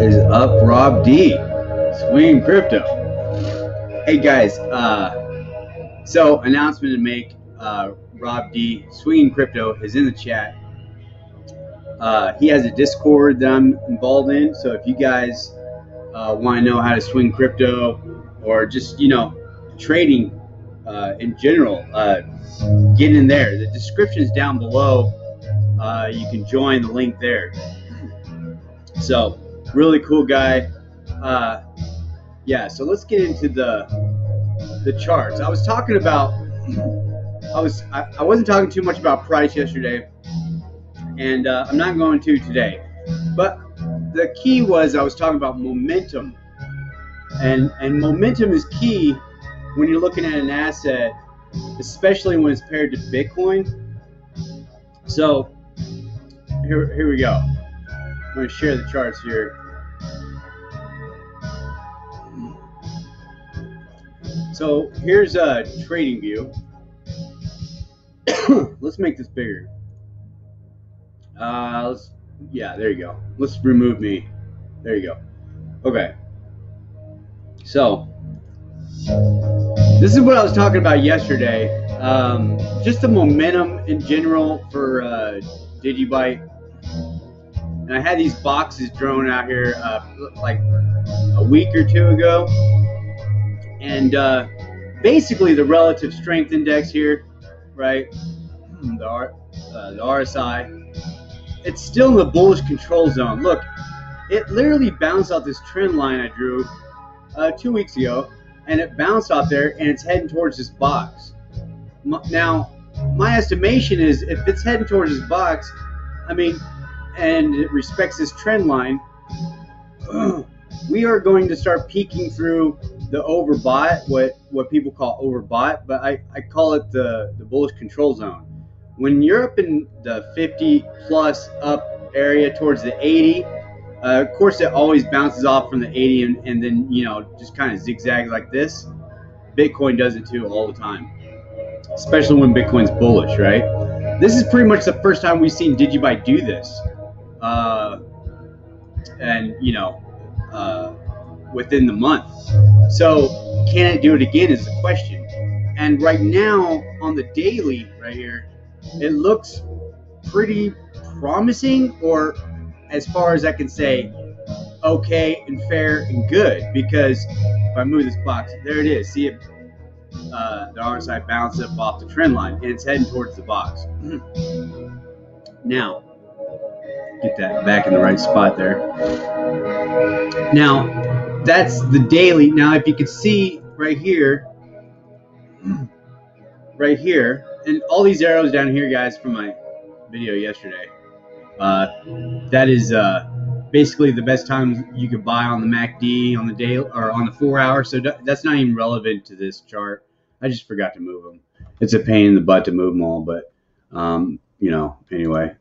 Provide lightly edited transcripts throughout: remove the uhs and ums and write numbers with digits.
is up, Rob D? Swing Crypto. Hey guys, so announcement to make. Rob D, Swinging Crypto, is in the chat. He has a Discord that I'm involved in, so if you guys want to know how to swing crypto or just, trading in general, get in there. The description is down below. You can join the link there. So, really cool guy. Yeah, so let's get into the charts. I was talking about, I wasn't talking too much about price yesterday, and I'm not going to today. But the key was I was talking about momentum, and momentum is key when you're looking at an asset, especially when it's paired to Bitcoin. So here we go. I'm going to share the charts here. So here's a trading view. Let's make this bigger. Yeah, there you go. Let's remove me. There you go. Okay. So this is what I was talking about yesterday. Just the momentum in general for DigiByte. And I had these boxes drawn out here like a week or two ago. And basically the relative strength index here, right? The RSI. It's still in the bullish control zone. Look, it literally bounced off this trend line I drew 2 weeks ago, and it bounced off there, and it's heading towards this box. Now, my estimation is if it's heading towards this box, and it respects this trend line, we are going to start peeking through the overbought, what people call overbought, but I call it the bullish control zone. When you're up in the 50 plus up area towards the 80, of course it always bounces off from the 80 and then, just kind of zigzags like this. Bitcoin does it too all the time, especially when Bitcoin's bullish, right? This is pretty much the first time we've seen DigiByte do this. Within the month. So can it do it again is the question. And right now on the daily right here, it looks pretty promising, or as far as I can say, okay and fair and good, because if I move this box, there it is. See it? The RSI bounced up off the trend line, and it's heading towards the box. Now, get that back in the right spot there. Now, that's the daily. Now, if you could see right here, and all these arrows down here, guys, from my video yesterday, that is basically the best time you could buy on the MACD on the day or on the 4 hour. So that's not even relevant to this chart. I just forgot to move them. It's a pain in the butt to move them all, but anyway.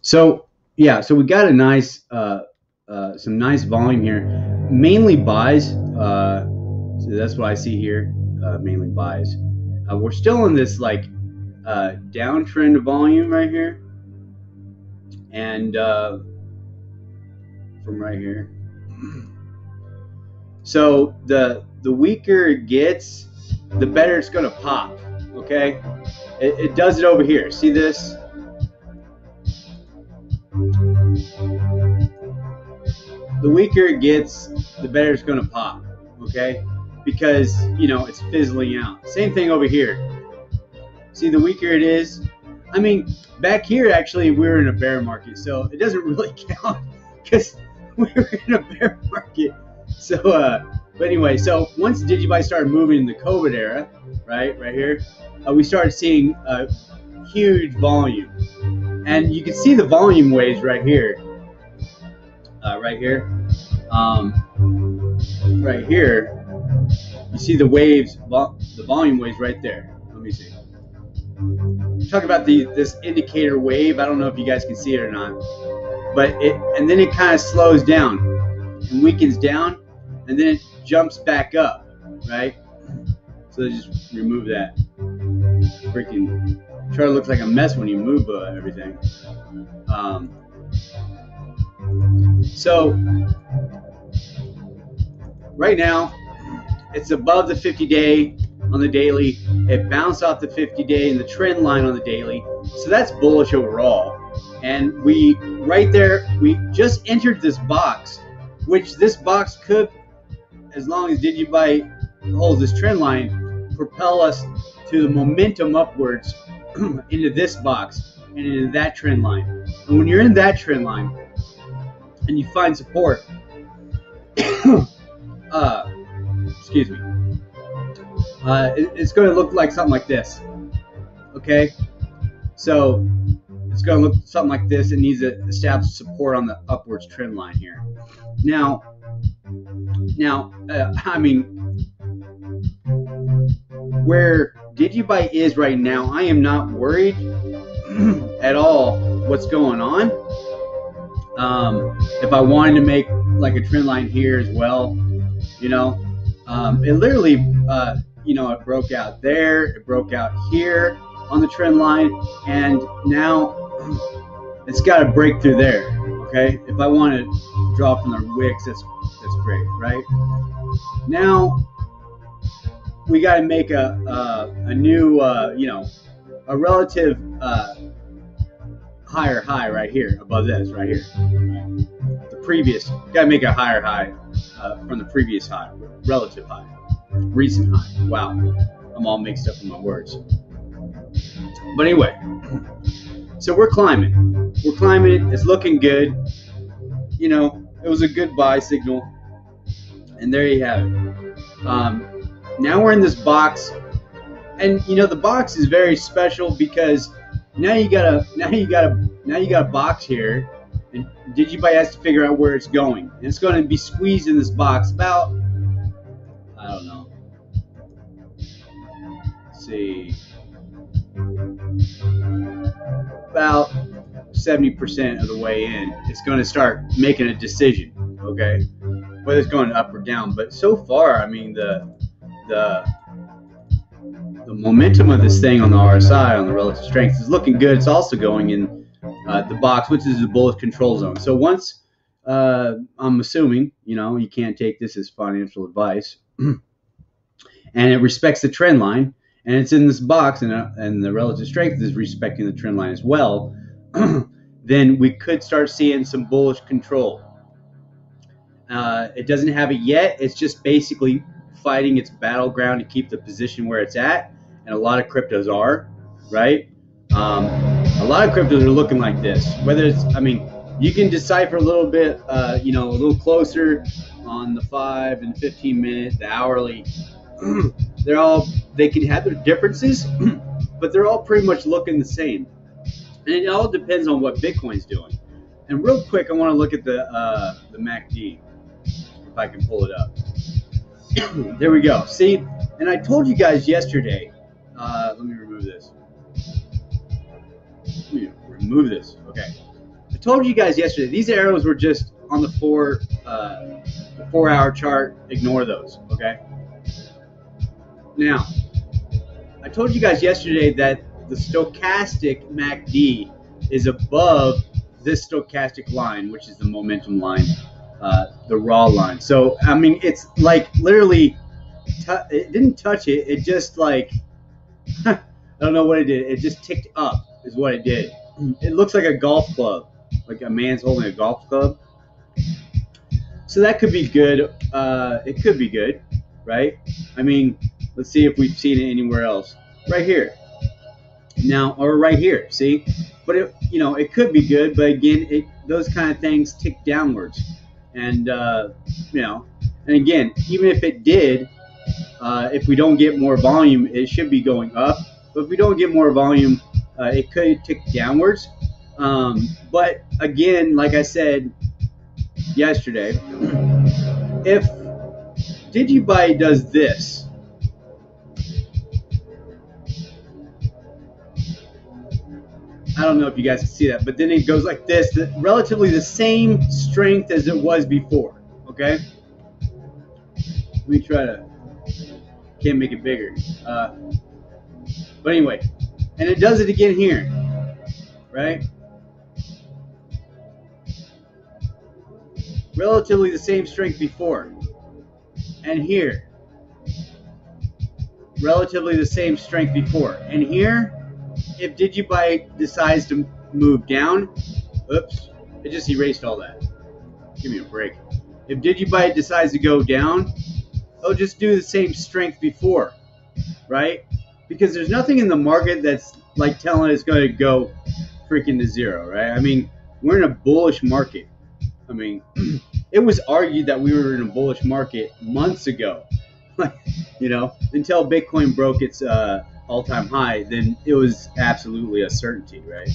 So yeah, so we got a nice some nice volume here, mainly buys. So that's what I see here, mainly buys. We're still in this like downtrend of volume right here, and from right here. So the weaker it gets, the better it's gonna pop. Okay, it does it over here. See this? The weaker it gets, the better it's gonna pop. Okay, because it's fizzling out. Same thing over here. See, the weaker it is. Back here actually we were in a bear market, so it doesn't really count because we were in a bear market. So, but anyway, so once DigiByte started moving in the COVID era, right here, we started seeing a huge volume, and you can see the volume waves right here, right here. You see the waves, the volume waves right there. Let me see. Talk about this indicator wave. I don't know if you guys can see it or not, but and then it kind of slows down and weakens down, and then it jumps back up, right? So just remove that. Freaking chart looks like a mess when you move everything. So right now, it's above the 50-day on the daily. It bounced off the 50-day and the trend line on the daily. So that's bullish overall. And we just entered this box, which this box could, as long as DigiByte holds this trend line, propel us to the momentum upwards into this box and into that trend line. And when you're in that trend line and you find support, excuse me, it's going to look like something like this. Okay, so it's going to look something like this. It needs to establish support on the upwards trend line here. Now, I mean, where DigiByte is right now, I am not worried at all what's going on. If I wanted to make like a trend line here as well, you know, it literally, you know, it broke out there, it broke out here on the trend line, and now it's got to break through there. Okay, if I want to draw from the wicks, that's great, right? Now we got to make a new, you know, a relative higher high right here above this right here. Right? The previous, got to make a higher high from the previous high, relative high, recent high. Wow, I'm all mixed up in my words. But anyway, so we're climbing. We're climbing. It's looking good. You know, it was a good buy signal, and there you have it. Now we're in this box, and you know the box is very special because now you got a box here, and DigiByte has to figure out where it's going, and it's going to be squeezed in this box about, I don't know, let's see, about 70% of the way in. It's going to start making a decision, okay, whether it's going up or down. But so far, I mean, the momentum of this thing on the RSI, on the relative strength, is looking good. It's also going in the box, which is the bullish control zone. So once, I'm assuming, you know, you can't take this as financial advice, and it respects the trend line, and it's in this box, and the relative strength is respecting the trend line as well, then we could start seeing some bullish control. It doesn't have it yet. It's just basically fighting its battleground to keep the position where it's at, and a lot of cryptos are, right? A lot of cryptos are looking like this. Whether it's, I mean, you can decipher a little bit, you know, a little closer on the 5 and 15 minute, the hourly. They can have their differences, but they're all pretty much looking the same. And it all depends on what Bitcoin's doing. And real quick, I want to look at the MACD, if I can pull it up. There we go. See, and I told you guys yesterday. Let me remove this. Okay. I told you guys yesterday. These arrows were just on the 4-hour chart. Ignore those. Okay. Now, I told you guys yesterday that the stochastic MACD is above this stochastic line, which is the momentum line, the raw line. So, I mean, it's like literally, it didn't touch it. It just like, I don't know what it did. It just ticked up is what it did. It looks like a golf club, like a man's holding a golf club. So that could be good. It could be good, right? I mean, let's see if we've seen it anywhere else. Right here. Now, or right here, see? But, it, you know, it could be good, but again, those kind of things tick downwards. And, you know, and again, even if it did, if we don't get more volume, it should be going up. But if we don't get more volume, it could tick downwards. But again, like I said yesterday, if DigiByte does this, I don't know if you guys can see that, but then it goes like this, relatively the same strength as it was before, okay? Let me try to, can't make it bigger. But anyway, and it does it again here, right? relatively the same strength before. And here, relatively the same strength before. And here, if DigiByte decides to move down, oops, it just erased all that. Give me a break. If DigiByte decides to go down, it'll just do the same strength before, right? Because there's nothing in the market that's like telling it's going to go freaking to zero, right? I mean, we're in a bullish market. I mean, it was argued that we were in a bullish market months ago, you know, until Bitcoin broke its all-time high. Then it was absolutely a certainty, right?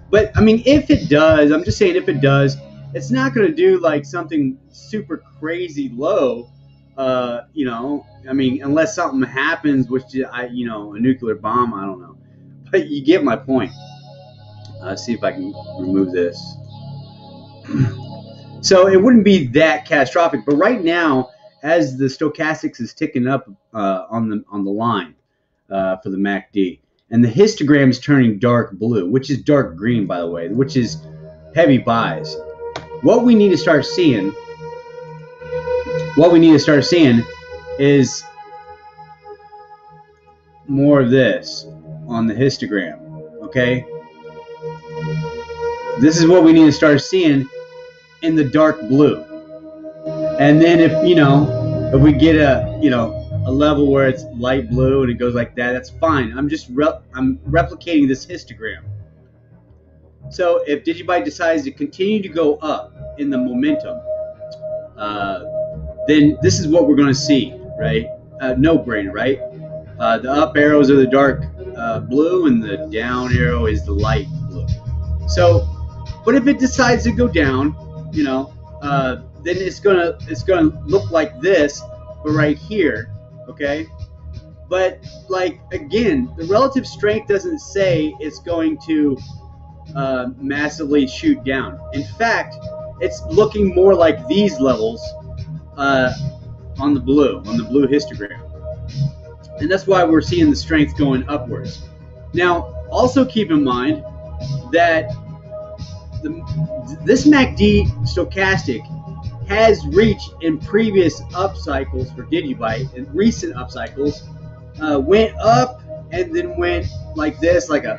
But I mean, if it does, I'm just saying, if it does, it's not going to do like something super crazy low, you know. I mean, unless something happens, which you know, a nuclear bomb, I don't know. But you get my point. See if I can remove this. So it wouldn't be that catastrophic, but right now, as the stochastics is ticking up on the line for the MACD, and the histogram is turning dark blue, which is dark green, by the way, which is heavy buys. What we need to start seeing is more of this on the histogram. Okay, this is what we need to start seeing in the dark blue. And then if we get a level where it's light blue and it goes like that, that's fine. I'm replicating this histogram. So if DigiByte decides to continue to go up in the momentum, then this is what we're going to see, right? No brainer, right? The up arrows are the dark blue and the down arrow is the light blue. So, but if it decides to go down, then it's gonna look like this, but right here, okay? But like again, the relative strength doesn't say it's going to massively shoot down. In fact, it's looking more like these levels on the blue histogram, and that's why we're seeing the strength going upwards. Now, also keep in mind that this MACD stochastic has reached in previous up cycles for DigiByte, and recent up cycles went up and then went like this, like a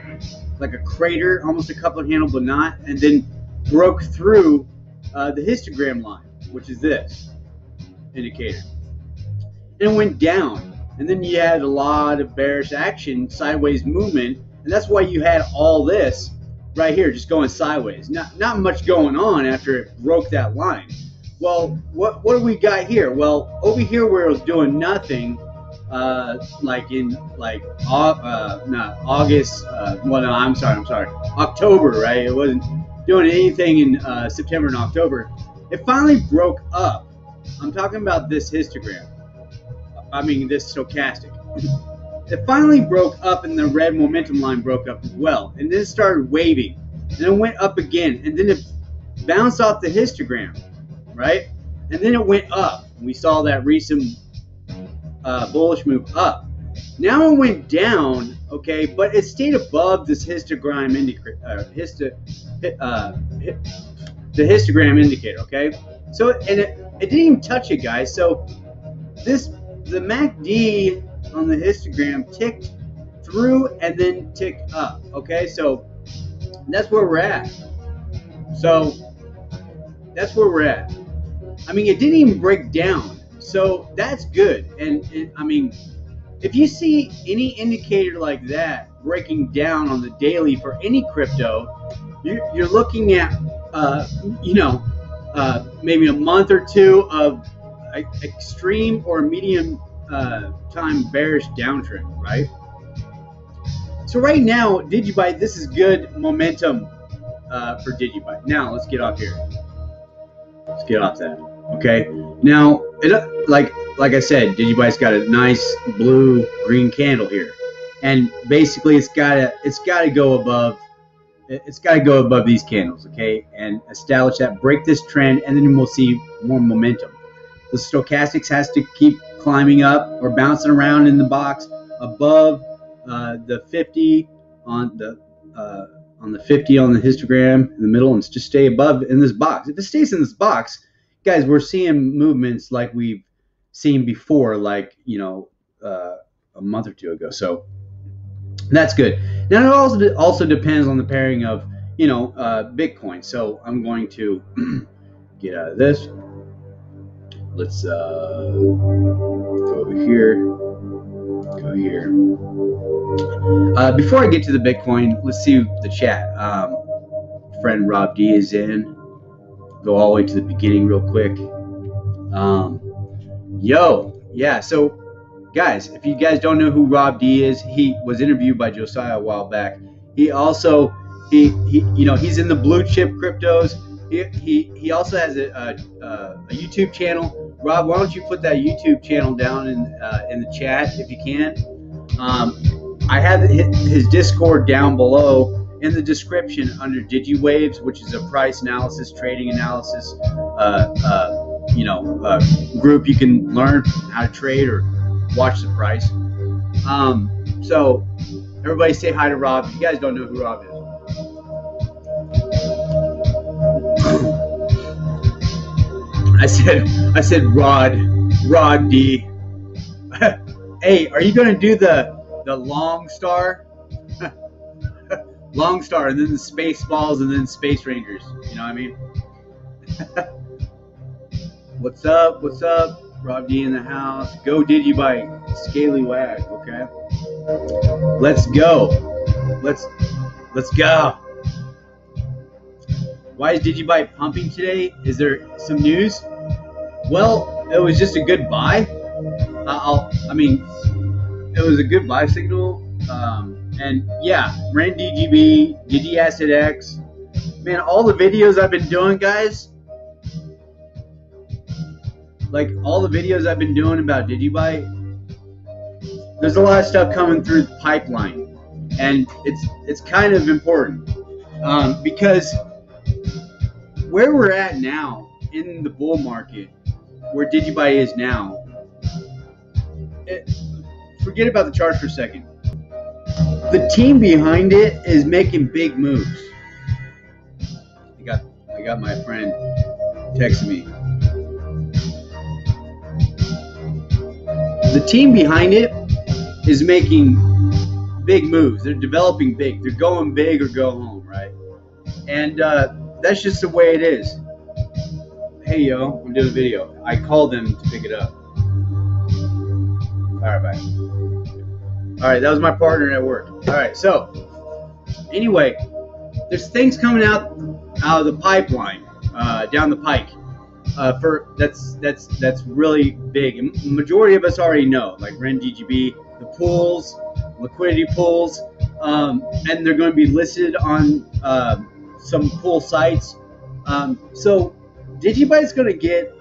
crater, almost a cup of handle but not, and then broke through the histogram line, which is this indicator, and it went down. And then you had a lot of bearish action, sideways movement, and that's why you had all this right here just going sideways. Not much going on after it broke that line. Well, what do we got here? Well, over here where it was doing nothing, like in August. October, right? It wasn't doing anything in September and October. It finally broke up. I'm talking about this histogram. I mean this stochastic. It finally broke up, and the red momentum line broke up as well, and then it started waving, and it went up again, and then it bounced off the histogram, right? And then it went up. We saw that recent bullish move up. Now it went down, okay, but it stayed above this histogram indicator, the histogram indicator, okay. So, and it didn't even touch it, guys. So the MACD on the histogram ticked through and then ticked up, okay. So that's where we're at. I mean, it didn't even break down, so that's good. And I mean, if you see any indicator like that breaking down on the daily for any crypto, you're looking at maybe a month or two of extreme or medium time bearish downtrend, right? So right now, DigiByte, this is good momentum for DigiByte. Now let's get off here. Let's get off that. Okay. Now, like I said, DigiByte's got a nice blue-green candle here, and basically it's gotta go above. It's got to go above these candles, okay, and establish that, break this trend, and then we'll see more momentum. The stochastics has to keep climbing up or bouncing around in the box above the 50 on the 50 on the histogram in the middle, and just stay above in this box. If it stays in this box, guys, we're seeing movements like we've seen before, like a month or two ago. So that's good. Now it also depends on the pairing of Bitcoin. So I'm going to get out of this. Let's go over here. Go here. Before I get to the Bitcoin, let's see the chat. Friend Rob D is in. Go all the way to the beginning real quick. Yeah. So, guys, if you guys don't know who Rob D is, he was interviewed by Josiah a while back. He also he's in the blue chip cryptos. He also has a YouTube channel. Rob, why don't you put that YouTube channel down in the chat if you can? I have his Discord down below in the description under DigiWaves, which is a price analysis, trading analysis group. You can learn how to trade or watch the price. So everybody say hi to Rob. If you guys don't know who Rob is. I said Rod D. Hey, are you gonna do the long star? Long star, and then the space balls, and then Space Rangers. You know what I mean? What's up? Rob D in the house. Go DigiByte. Scaly wag. Okay. Let's go. Let's go. Why is DigiByte pumping today? Is there some news? Well, it was just a good buy. It was a good buy signal. And yeah, ran DGB, DigiAssets. Man, all the videos I've been doing, guys. Like all the videos I've been doing about DigiByte, there's a lot of stuff coming through the pipeline, and it's kind of important because where we're at now in the bull market, where DigiByte is now, forget about the chart for a second. The team behind it is making big moves. I got my friend texting me. The team behind it is making big moves. They're developing big. They're going big or go home, right? And that's just the way it is. Hey, yo, I'm doing a video. I called them to pick it up. All right, bye. All right, that was my partner at work. All right, so anyway, there's things coming out of the pipeline, down the pike. That's really big. And the majority of us already know, like Ren DGB, the pools, liquidity pools, and they're going to be listed on some pool sites. So DigiByte's going to get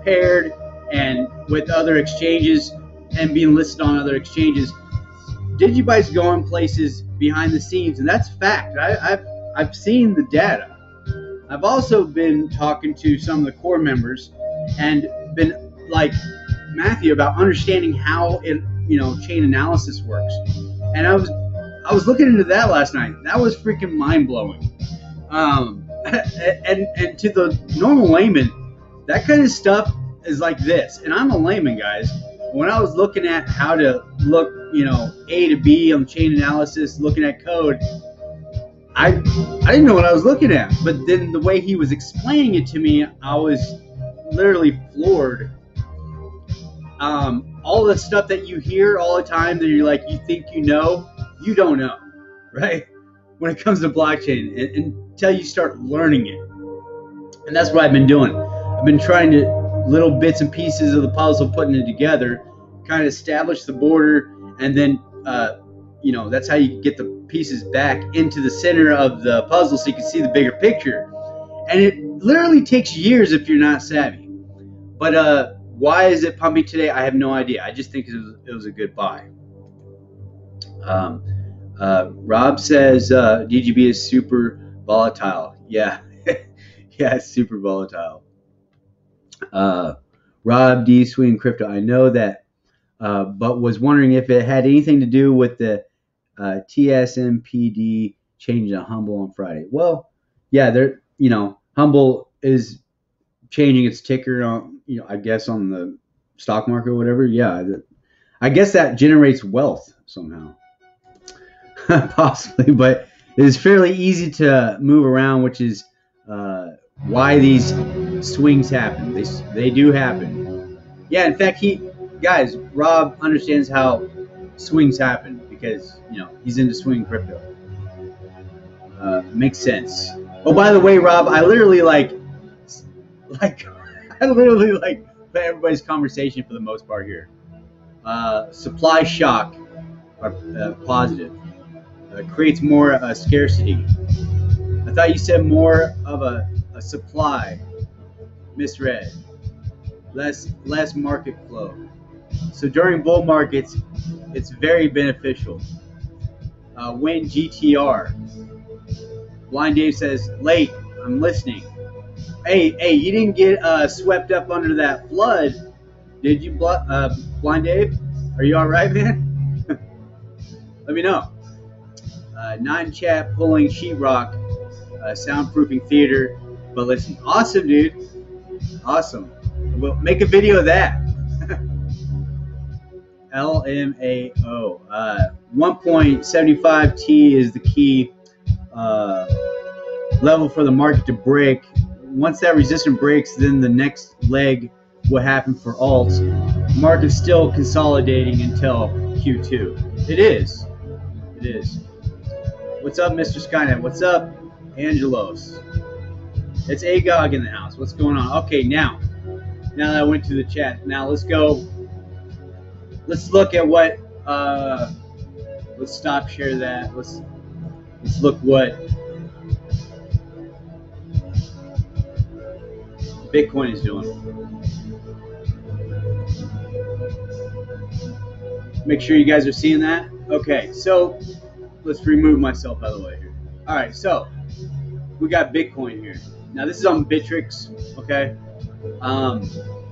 paired and with other exchanges and being listed on other exchanges. DigiByte's going places behind the scenes, and that's fact. I've seen the data. I've also been talking to some of the core members and been like Matthew about understanding how chain analysis works. And I was looking into that last night. That was freaking mind blowing. And to the normal layman, that kind of stuff is like this. And I'm a layman, guys. When I was looking at how to look, A to B on chain analysis, looking at code, I didn't know what I was looking at. But then the way he was explaining it to me, I was literally floored. All the stuff that you hear all the time that you're like, you think you know, you don't know, right? When it comes to blockchain, until you start learning it. And that's what I've been doing. I've been trying to, little bits and pieces of the puzzle, putting it together, kind of establish the border, and then, that's how you get the pieces back into the center of the puzzle so you can see the bigger picture. And it literally takes years if you're not savvy. But why is it pumping today? I have no idea. I just think it was a good buy. Rob says DGB is super volatile. Yeah, yeah, it's super volatile. Rob D. Swing Crypto. I know that, but was wondering if it had anything to do with the TSMPD changing to Humble on Friday. Well, yeah, Humble is changing its ticker on, I guess on the stock market or whatever. Yeah, I guess that generates wealth somehow. Possibly, but it is fairly easy to move around, which is why these swings happen. They do happen. Yeah, in fact, Rob understands how swings happen because he's into swing crypto. Makes sense. Oh, by the way, Rob, I literally like I literally like everybody's conversation for the most part here. Supply shock are positive. Creates more scarcity. I thought you said more of a supply. Misread. Less market flow. So during bull markets, it's very beneficial. When GTR. Blind Dave says, late, I'm listening. Hey, you didn't get swept up under that flood, did you, Blind Dave? Are you all right, man? Let me know. 9 chat pulling sheetrock, soundproofing theater. But listen, awesome, dude. Awesome. Well, make a video of that. LMAO. 1.75 T is the key level for the market to break. Once that resistance breaks, then the next leg will happen for alts. Market's still consolidating until Q2. It is. What's up, Mr. Skynet? What's up, Angelos? It's Agog in the house. What's going on? Okay, now that I went to the chat, now let's go. Let's look at what. Let's stop share that. Let's look what Bitcoin is doing. Make sure you guys are seeing that. Okay, so let's remove myself out of the way here. All right, so we got Bitcoin here. Now this is on Bittrex, okay?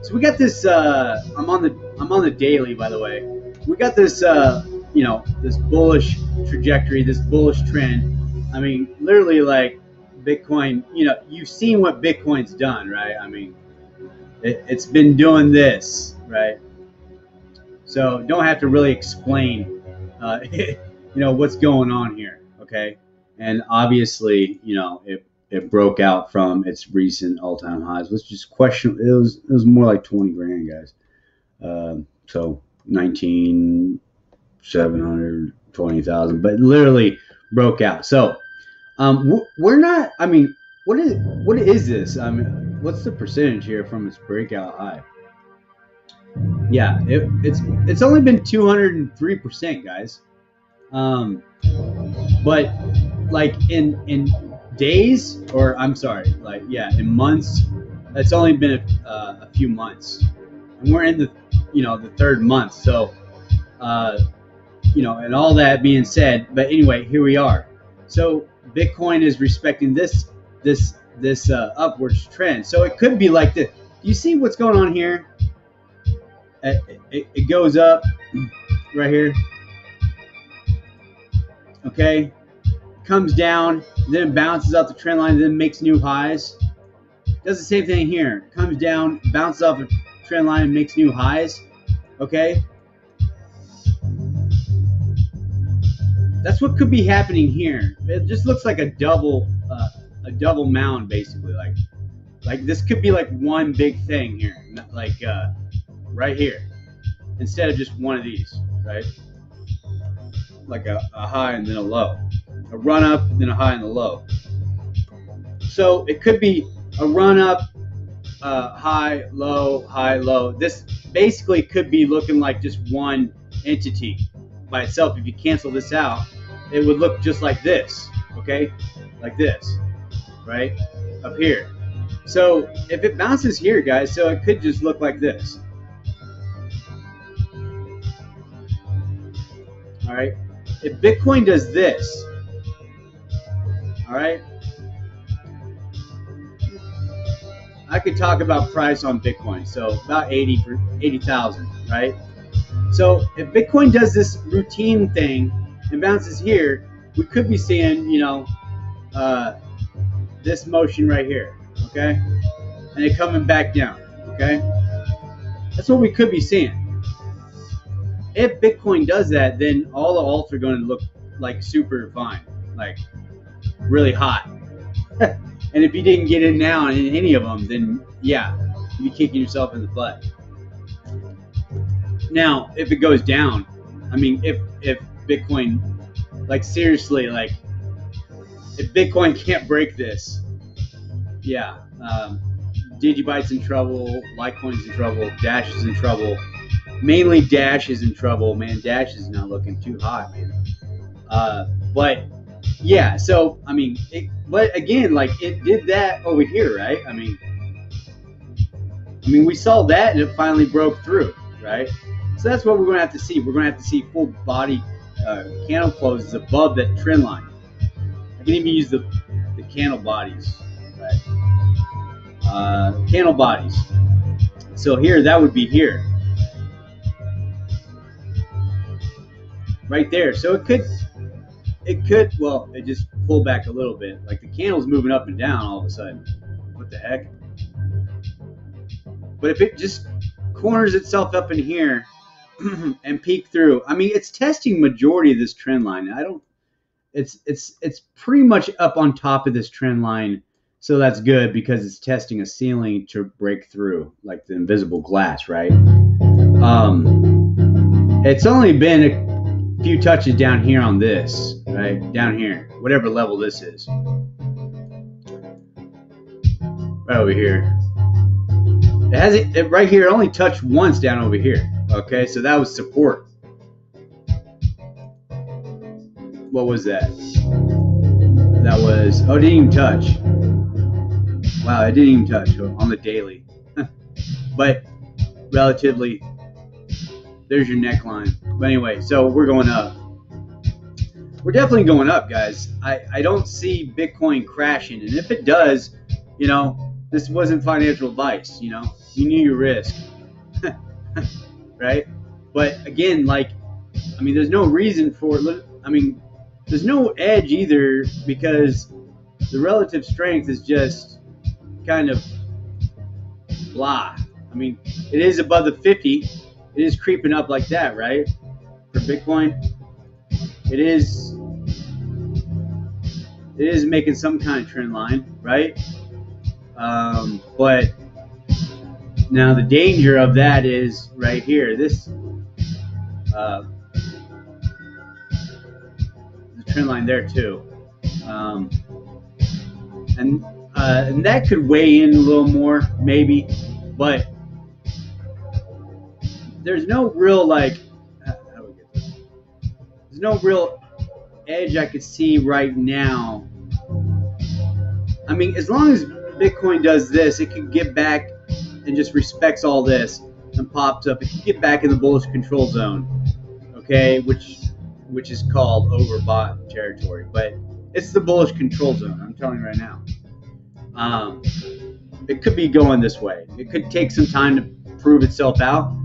So we got this. I'm on the daily, by the way. We got this, this bullish trajectory, this bullish trend. I mean, literally, like Bitcoin. You've seen what Bitcoin's done, right? I mean, it's been doing this, right? So don't have to really explain, what's going on here, okay? And obviously, it broke out from its recent all-time highs, which is questionable. It was more like 20 grand, guys. So 19,700, 20,000, but literally broke out. So we're not. I mean, what is this? I mean, what's the percentage here from its breakout high? Yeah, it's only been 203%, guys. But like in days, or I'm sorry, in months, it's only been a few months, and we're in the third month. So and all that being said, but anyway, here we are. So Bitcoin is respecting this upwards trend. So it could be like this. You see what's going on here? It goes up right here. Okay, comes down, then it bounces off the trend line, then makes new highs. Does the same thing here. Comes down, bounces off the trend line, and makes new highs. Okay, that's what could be happening here. It just looks like a double mound, basically. Like this could be like one big thing here, like right here, instead of just one of these, right? Like a high and then a low, a run up and then a high and a low. So it could be a run up, high, low. This basically could be looking like just one entity by itself. If you cancel this out, it would look just like this, okay? Like this, right? Up here. So if it bounces here, guys, so it could just look like this. All right. If Bitcoin does this, all right, I could talk about price on Bitcoin. So about 80,000, right? So if Bitcoin does this routine thing and bounces here, we could be seeing, this motion right here, okay? and it coming back down. Okay, that's what we could be seeing. If Bitcoin does that, then all the alts are going to look like super fine, like really hot. And if you didn't get in now in any of them, then yeah, you'd be kicking yourself in the butt. Now, if it goes down, I mean, if Bitcoin, like seriously, like if Bitcoin can't break this, yeah, DigiByte's in trouble, Litecoin's in trouble, Dash is in trouble. Mainly Dash is in trouble, man. Dash is not looking too hot, man. But yeah, so I mean, but again, like it did that over here, right? I mean, we saw that and it finally broke through, right? So that's what we're going to have to see. We're going to have to see full body candle closes above that trend line. I can even use the candle bodies, right? Candle bodies. So here, that would be here. Right there. So it could, well, it just pulled back a little bit. Like the candle's moving up and down all of a sudden. What the heck? But if it just corners itself up in here and peek through, I mean, it's testing majority of this trend line. It's pretty much up on top of this trend line. So that's good because it's testing a ceiling to break through, like the invisible glass, right? It's only been a few touches down here on this, right? Down here, whatever level this is. Right over here. It right here only touched once down over here. Okay, so that was support. What was that? That was, oh, it didn't even touch. Wow, it didn't even touch on the daily. But relatively, there's your neckline. But anyway, so we're going up. We're definitely going up, guys. I don't see Bitcoin crashing. And if it does, you know, this wasn't financial advice, you know. You knew your risk. Right? But again, like, I mean, there's no reason for it. I mean, there's no edge either because the relative strength is just kind of blah. I mean, it is above the 50. It is creeping up like that, right? For Bitcoin, it is making some kind of trend line, right? But now the danger of that is right here. This the trend line there too, and that could weigh in a little more maybe, but there's no real like how do we get this? There's no real edge I could see right now. I mean, as long as Bitcoin does this, it can get back and just respects all this and pops up. It can get back in the bullish control zone, okay, which is called overbought territory, but it's the bullish control zone. I'm telling you right now. It could be going this way. It could take some time to prove itself out.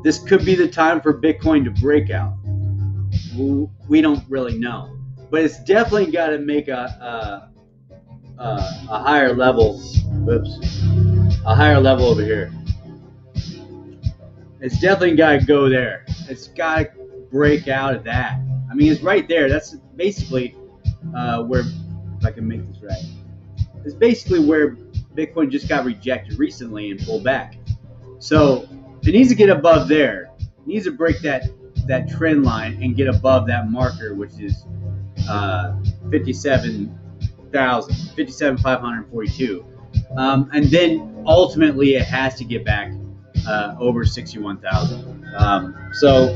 This could be the time for Bitcoin to break out. We don't really know, but it's definitely got to make a higher level. Whoops. A higher level over here. It's definitely got to go there. It's got to break out of that. I mean, it's right there. That's basically where, if I can make this right, it's basically where Bitcoin just got rejected recently and pulled back. So it needs to get above there. It needs to break that trend line and get above that marker, which is 57,542. And then ultimately it has to get back over 61,000. So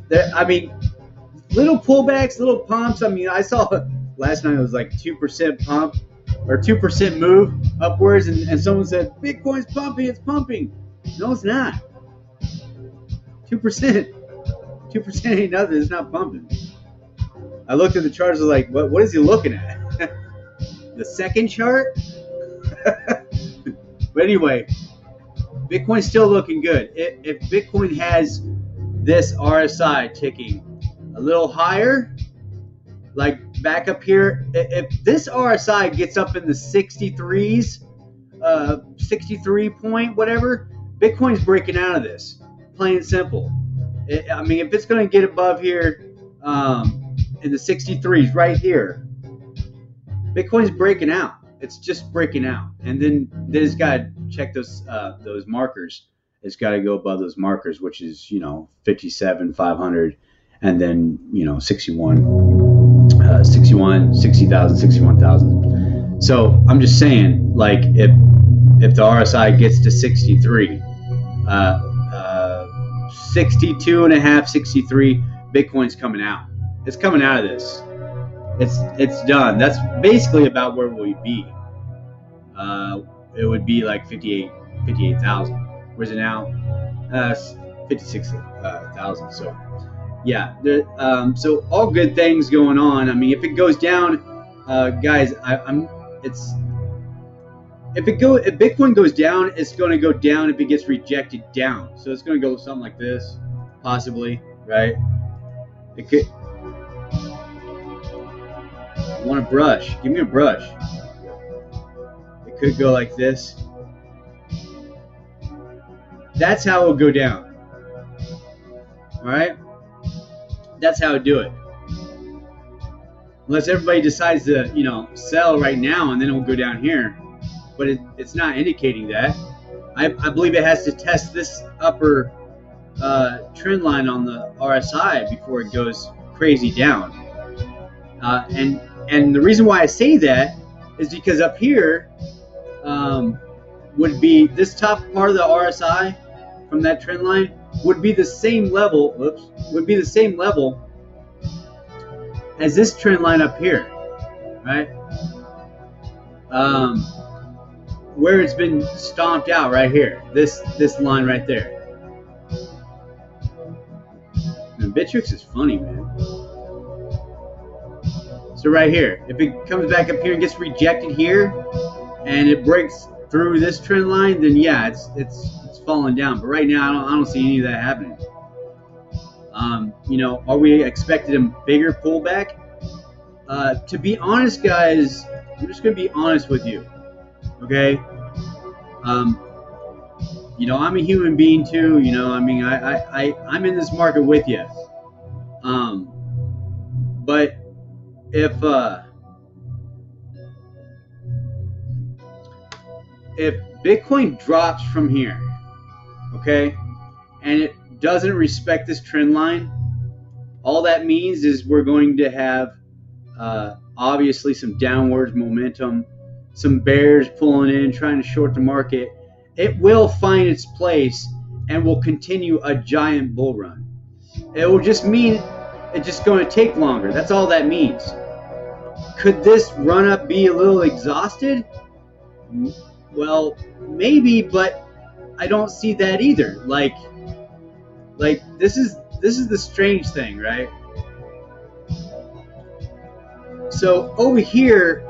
there, I mean, little pullbacks, little pumps. I mean, I saw last night it was like 2% pump or 2% move upwards, and someone said Bitcoin's pumping. It's pumping. No, it's not. 2%. 2% ain't nothing. It's not pumping. I looked at the charts. I was like, what is he looking at? The second chart? But anyway, Bitcoin's still looking good. If Bitcoin has this RSI ticking a little higher, like back up here, if this RSI gets up in the 63s, 63 point whatever, Bitcoin's breaking out of this, plain and simple. I mean, if it's going to get above here in the 63s right here, Bitcoin's breaking out. It's just breaking out, and then it's got to check those markers. It's got to go above those markers, which is 57,500, and then 60,000, 61,000. So I'm just saying, like, if the RSI gets to 63, 62 and a half, 63, Bitcoin's coming out. It's coming out of this. It's done. That's basically about where we'd be. It would be like 58,000. Where's it now? 56,000. So yeah, so all good things going on. I mean, if it goes down, guys, if Bitcoin goes down, it's going to go down if it gets rejected down. So it's going to go something like this, possibly, right? It could. I want a brush. Give me a brush. It could go like this. That's how it'll go down. All right? That's how it do it. Unless everybody decides to, sell right now, and then it'll go down here. But it's not indicating that. I believe it has to test this upper trend line on the RSI before it goes crazy down. And the reason why I say that is because up here would be this top part of the RSI from that trend line would be the same level. Would be the same level as this trend line up here, right? Where it's been stomped out right here. This line right there. And Bittrex is funny, man. So right here, if it comes back up here and gets rejected here, and it breaks through this trend line, then yeah, it's falling down. But right now, I don't see any of that happening. Are we expecting a bigger pullback? To be honest, guys, I'm just gonna be honest with you. Okay. I'm a human being too. I mean, I'm in this market with you. But if Bitcoin drops from here, okay, and it doesn't respect this trend line, all that means is we're going to have obviously some downwards momentum, some bears pulling in, trying to short the market. It will find its place and will continue a giant bull run. It will just mean it's just going to take longer. That's all that means. Could this run up be a little exhausted? Well, maybe, but I don't see that either. Like this is the strange thing, right? So over here,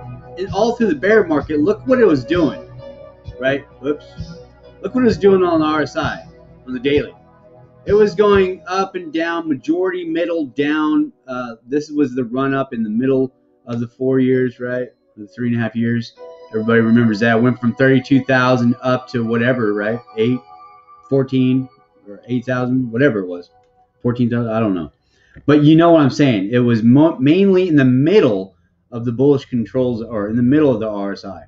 all through the bear market, look what it was doing, right? Whoops. Look what it was doing on the RSI, on the daily. It was going up and down, majority middle down. This was the run up in the middle of the 4 years, right? The 3.5 years. Everybody remembers that. It went from 32,000 up to whatever, right? 14, or 8,000, whatever it was. 14,000, I don't know. But you know what I'm saying. It was mainly in the middle of the bullish controls, or in the middle of the RSI.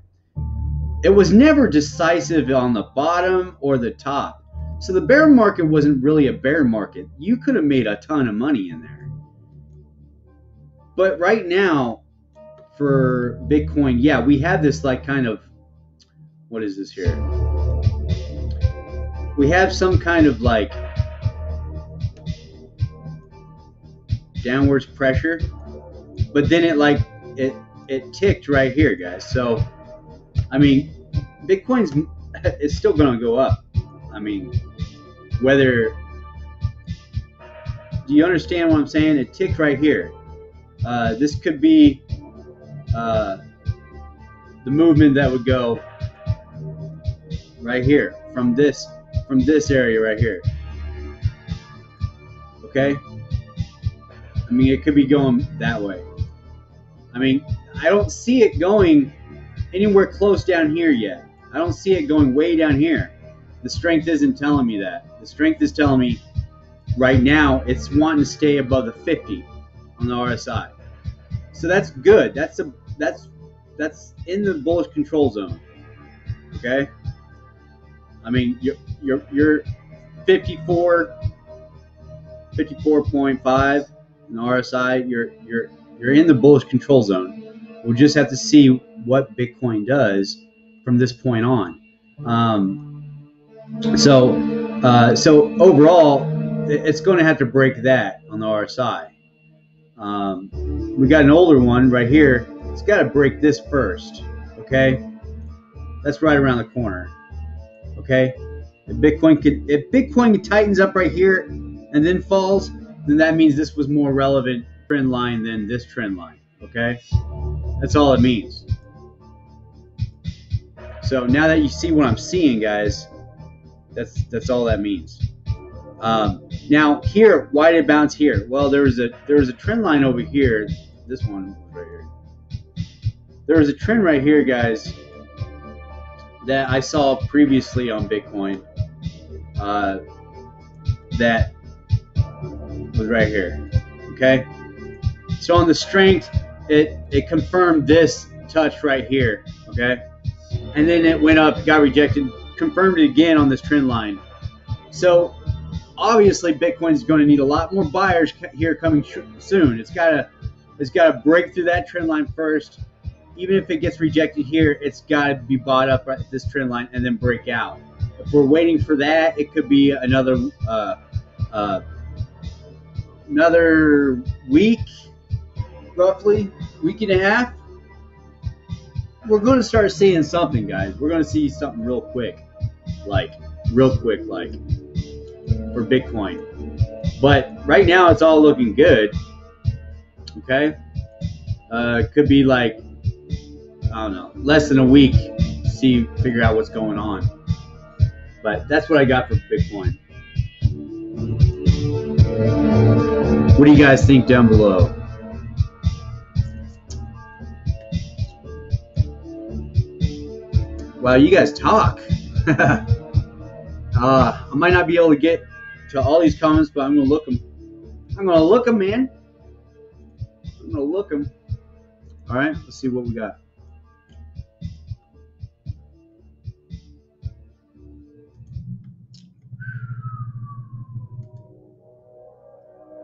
It was never decisive on the bottom or the top. So the bear market wasn't really a bear market. You could have made a ton of money in there. But right now, for Bitcoin, yeah, we have this like kind of, what is this here? We have some kind of like downwards pressure, but then it ticked right here, guys. So I mean, Bitcoin's is still going to go up. I mean, whether, do you understand what I'm saying? It ticked right here. This could be the movement that would go right here from this area right here. Okay? I mean, it could be going that way. I mean, I don't see it going anywhere close down here yet. I don't see it going way down here. The strength isn't telling me that. The strength is telling me right now it's wanting to stay above the 50 on the RSI. So that's good. That's in the bullish control zone. Okay. I mean, you're 54.5 in the RSI. You're in the bullish control zone. We'll just have to see what Bitcoin does from this point on. So overall, it's going to have to break that on the RSI. We got an older one right here. It's got to break this first. Okay, that's right around the corner. Okay, if Bitcoin tightens up right here and then falls, then that means this was more relevant trend line than this trend line. Okay, that's all it means. So now that you see what I'm seeing, guys, that's all that means. Now here, why did it bounce here? Well, there was a trend line over here. This one right here. There was a trend right here, guys, that I saw previously on Bitcoin. That was right here. Okay. So on the strength, it confirmed this touch right here. Okay. And then it went up, got rejected, confirmed it again on this trend line. So obviously Bitcoin's going to need a lot more buyers here coming soon. It's got to break through that trend line first. Even if it gets rejected here, it's got to be bought up at this trend line and then break out. If we're waiting for that, it could be another week, roughly week and a half. We're going to start seeing something, guys. We're going to see something real quick, like for Bitcoin. But right now, it's all looking good. Okay, it could be like, I don't know, less than a week. Figure out what's going on. But that's what I got for Bitcoin. What do you guys think down below? Wow, you guys talk. I might not be able to get to all these comments, but I'm gonna look them. I'm gonna look them, man. I'm gonna look them. All right, let's see what we got.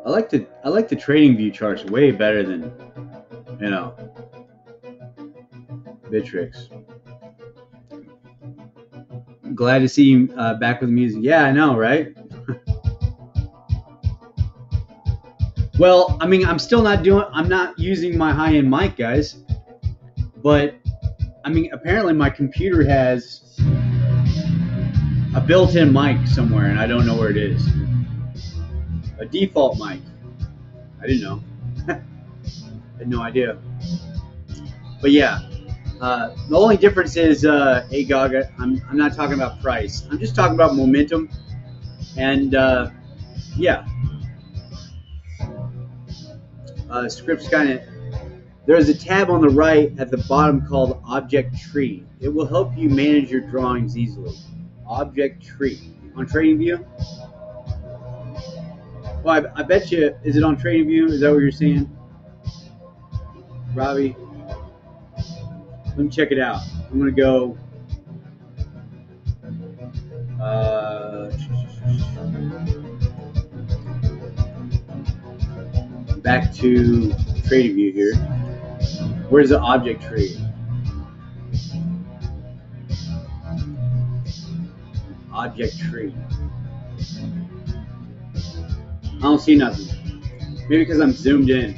I like the trading view charts way better than, Bitrix. Glad to see you back with music. Yeah, I know, right? Well, I mean, I'm not using my high-end mic, guys. But, I mean, apparently my computer has a built-in mic somewhere, and I don't know where it is. A default mic. I didn't know. Had no idea. But yeah, the only difference is, hey Gaga, I'm not talking about price. I'm just talking about momentum. And yeah, scripts kind of. There's a tab on the right at the bottom called Object Tree. It will help you manage your drawings easily. Object Tree on TradingView. Well, I bet you, is it on TradingView? Is that what you're saying, Robbie? Let me check it out. I'm going to go back to TradingView here. Where's the object tree? Object tree. I don't see nothing. Maybe because I'm zoomed in.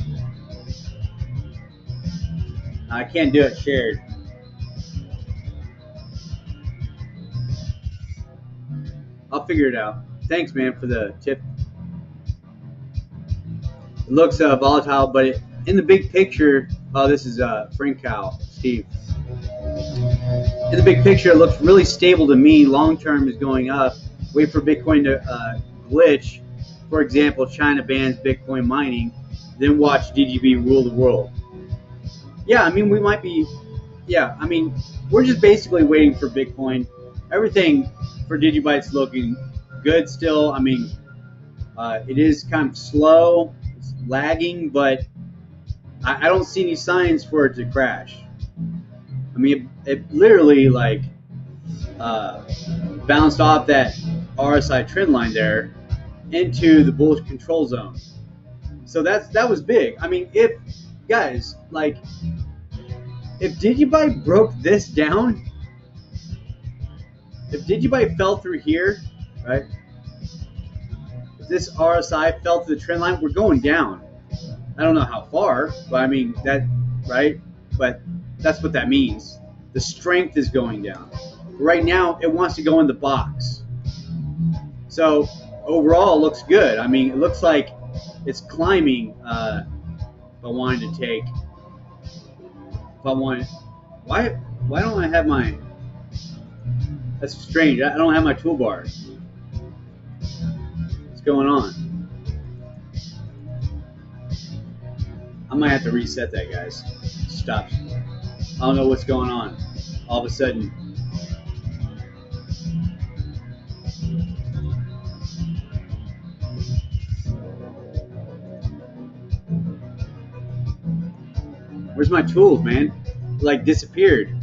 I can't do it shared. I'll figure it out. Thanks, man, for the tip. It looks volatile, but in the big picture, oh, this is Frank Cow, Steve. In the big picture, it looks really stable to me. Long term is going up. Wait for Bitcoin to glitch. For example, China bans Bitcoin mining, then watch DigiByte rule the world. Yeah, I mean, we might be yeah, I mean, we're just basically waiting for Bitcoin. Everything for DigiByte's looking good still. I mean, it is kind of slow, it's lagging, but I don't see any signs for it to crash. I mean, it literally like bounced off that RSI trend line there into the bullish control zone. So that was big. I mean, if guys, like, if DigiByte broke this down, if DigiByte fell through here, right? If this RSI fell to the trend line, we're going down. I don't know how far, but I mean that, right? But that's what that means. The strength is going down. Right now, it wants to go in the box. So overall, it looks good. I mean, it looks like it's climbing. If I wanted to take, if I want, why don't I have my? That's strange. I don't have my toolbar. What's going on? I might have to reset that, guys. Stop. I don't know what's going on. All of a sudden. Where's my tools, man? Like disappeared.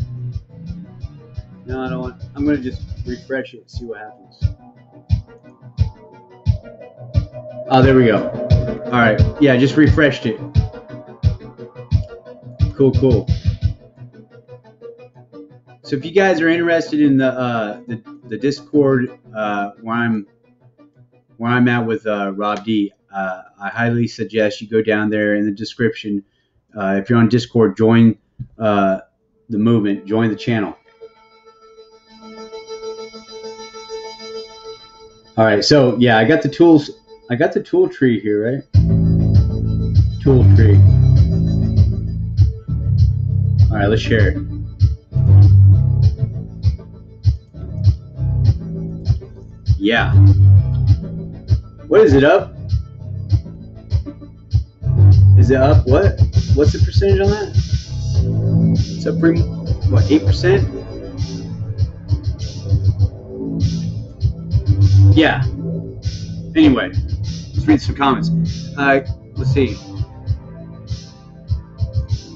No, I don't want. I'm gonna just refresh it, see what happens. Oh, there we go. All right. Yeah, just refreshed it. Cool. So if you guys are interested in the Discord where I'm at with Rob D, I highly suggest you go down there in the description. If you're on Discord, join the movement, join the channel. All right, so yeah, I got the tools. I got the tool tree here, right? Tool tree. All right, let's share it. Yeah. What is it up? Is it up? What? What's the percentage on that? It's up pretty, what, 8%? Yeah. Anyway, let's read some comments. Let's see.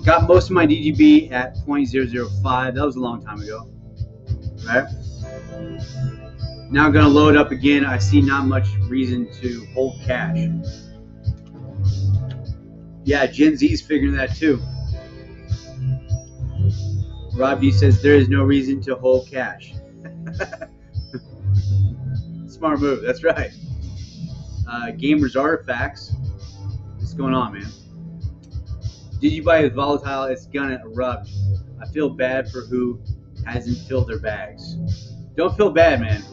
Got most of my DGB at 0.005. That was a long time ago. Right? Now I'm going to load up again. I see not much reason to hold cash. Yeah, Gen Z's figuring that too. Rob D says there is no reason to hold cash. Smart move. That's right. Gamers Artifacts. What's going on, man? DigiByte is volatile. It's gonna erupt. I feel bad for who hasn't filled their bags. Don't feel bad, man.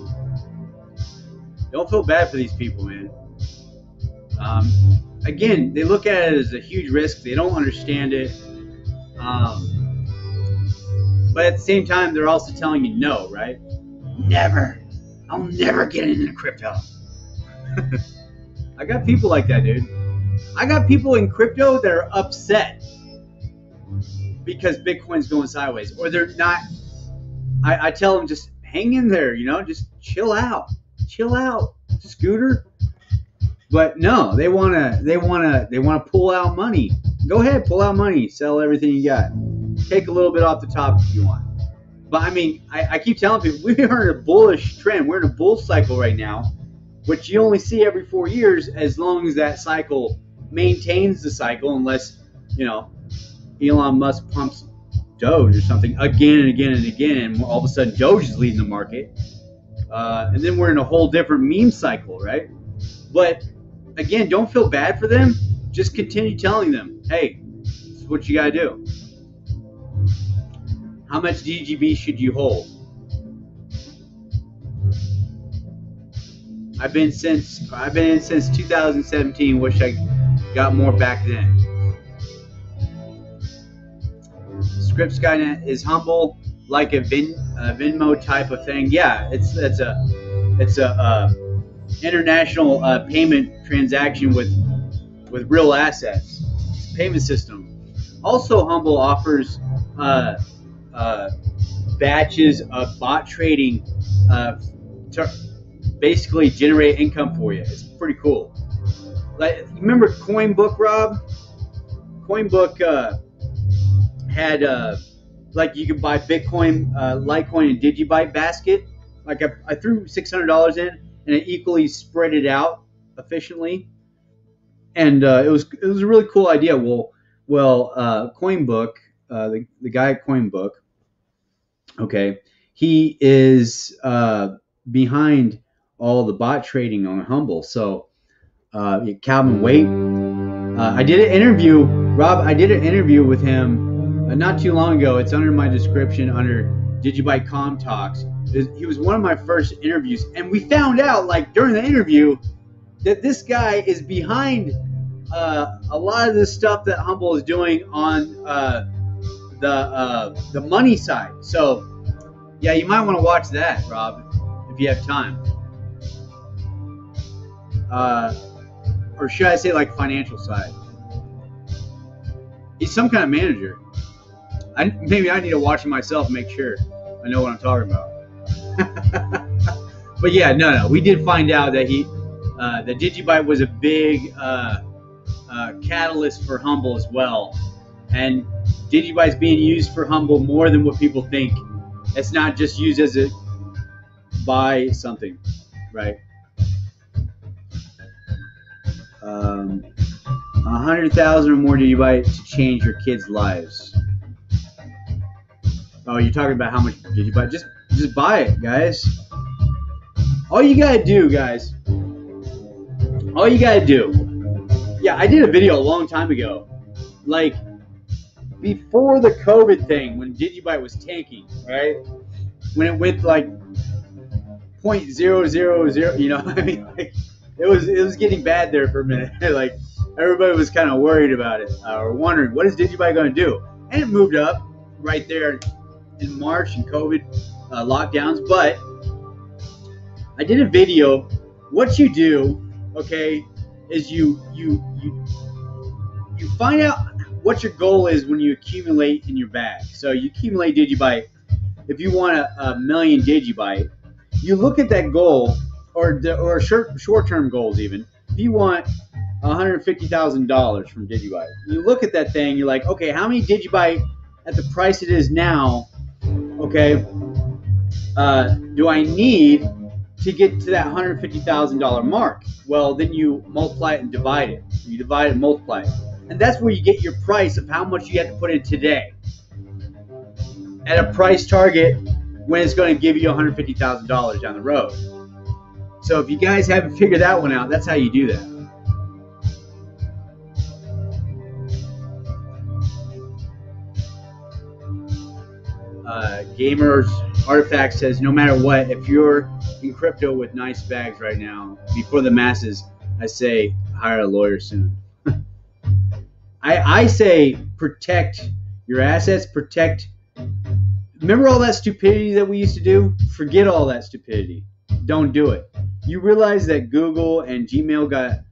Don't feel bad for these people, man. Again, they look at it as a huge risk. They don't understand it. But at the same time, they're also telling you no, right? Never. I'll never get into crypto. I got people like that, dude. I got people in crypto that are upset because Bitcoin's going sideways, or they're not. I tell them, just hang in there, you know, just chill out, Scooter. But no, they wanna pull out money. Go ahead, pull out money, sell everything you got, take a little bit off the top if you want. But I mean, I keep telling people we are in a bullish trend. We're in a bull cycle right now, which you only see every 4 years, as long as that cycle maintains the cycle, unless, you know, Elon Musk pumps Doge or something again and again and again, and all of a sudden Doge is leading the market, and then we're in a whole different meme cycle, right? But again, don't feel bad for them. Just continue telling them, hey, this is what you gotta do. How much DGB should you hold? I've been in since 2017. Wish I got more back then. Script Skynet is humble, like a Venmo type of thing. Yeah, it's a international payment transaction with real assets. It's a payment system. Also, Humble offers batches of bot trading to basically generate income for you. It's pretty cool. Like, remember CoinBook, Rob? CoinBook had like you could buy Bitcoin, Litecoin, and DigiByte basket. Like I threw $600 in, and it equally spread it out efficiently, and it was a really cool idea. Well, CoinBook, the guy at CoinBook, okay, he is behind all the bot trading on Humble. So Calvin Waite, I did an interview, Rob. I did an interview with him not too long ago. It's under my description under DigiByte Com Talks. He was one of my first interviews, and we found out, like, during the interview, that this guy is behind a lot of the stuff that Humble is doing on the money side. So yeah, you might want to watch that, Rob, if you have time. Or should I say, like, financial side? He's some kind of manager. Maybe I need to watch him myself and make sure I know what I'm talking about. But yeah, no, we did find out that that DigiByte was a big catalyst for Humble as well, and DigiByte's being used for Humble more than what people think. It's not just used as a buy something, right? 100,000 or more DigiByte to change your kids' lives. Oh, you're talking about how much DigiByte? Just buy it, guys. All you gotta do, guys. All you gotta do. Yeah, I did a video a long time ago, like before the COVID thing, when DigiByte was tanking, right? When it went like 0.000, you know, I mean, like, it was getting bad there for a minute. Like, everybody was kind of worried about it, or wondering, what is DigiByte going to do? And it moved up right there in March and COVID lockdowns. But I did a video. What you do, okay, is you find out what your goal is when you accumulate in your bag. So you accumulate DigiByte. If you want a million DigiByte, you look at that goal, or short-term goals even. If you want $150,000 from DigiByte, you look at that thing. You're like, okay, how many DigiByte at the price it is now? Okay, do I need to get to that $150,000 mark? Well, then you multiply it and divide it. You divide it and multiply it. And that's where you get your price of how much you have to put in today at a price target when it's going to give you $150,000 down the road. So if you guys haven't figured that one out, that's how you do that. Gamers Artifact says, no matter what, if you're in crypto with nice bags right now, before the masses, I say hire a lawyer soon. I say protect your assets, protect. Remember all that stupidity that we used to do? Forget all that stupidity. Don't do it. You realize that Google and Gmail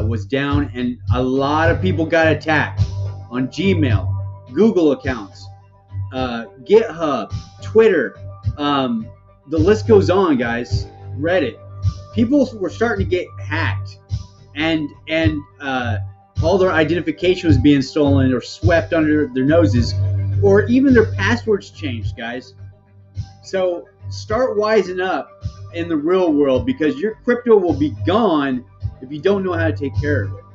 was down, and a lot of people got attacked on Gmail, Google accounts, GitHub, Twitter. The list goes on, guys. Reddit. People were starting to get hacked, and all their identification was being stolen or swept under their noses, or even their passwords changed, guys. So start wising up in the real world, because your crypto will be gone if you don't know how to take care of it.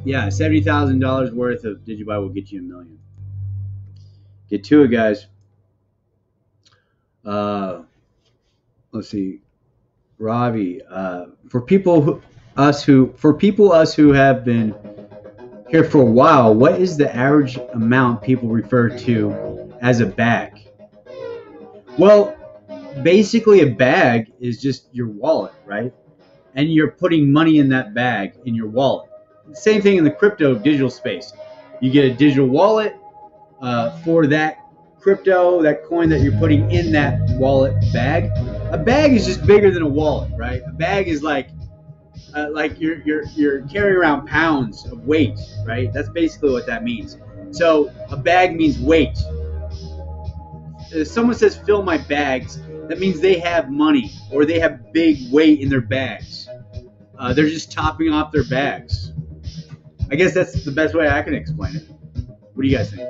Yeah, $70,000 worth of DigiByte will get you $1 million. Get to it, guys. Let's see, Ravi. For people us who have been here for a while, what is the average amount people refer to as a bag? Well, basically a bag is just your wallet, right? And you're putting money in that bag in your wallet. Same thing in the crypto digital space. You get a digital wallet for that crypto, that coin that you're putting in that wallet bag. A bag is just bigger than a wallet, right? A bag is like like you're carrying around pounds of weight, right? That's basically what that means. So a bag means weight. If someone says fill my bags, that means they have money or they have big weight in their bags. They're just topping off their bags. I guess that's the best way I can explain it. What do you guys think?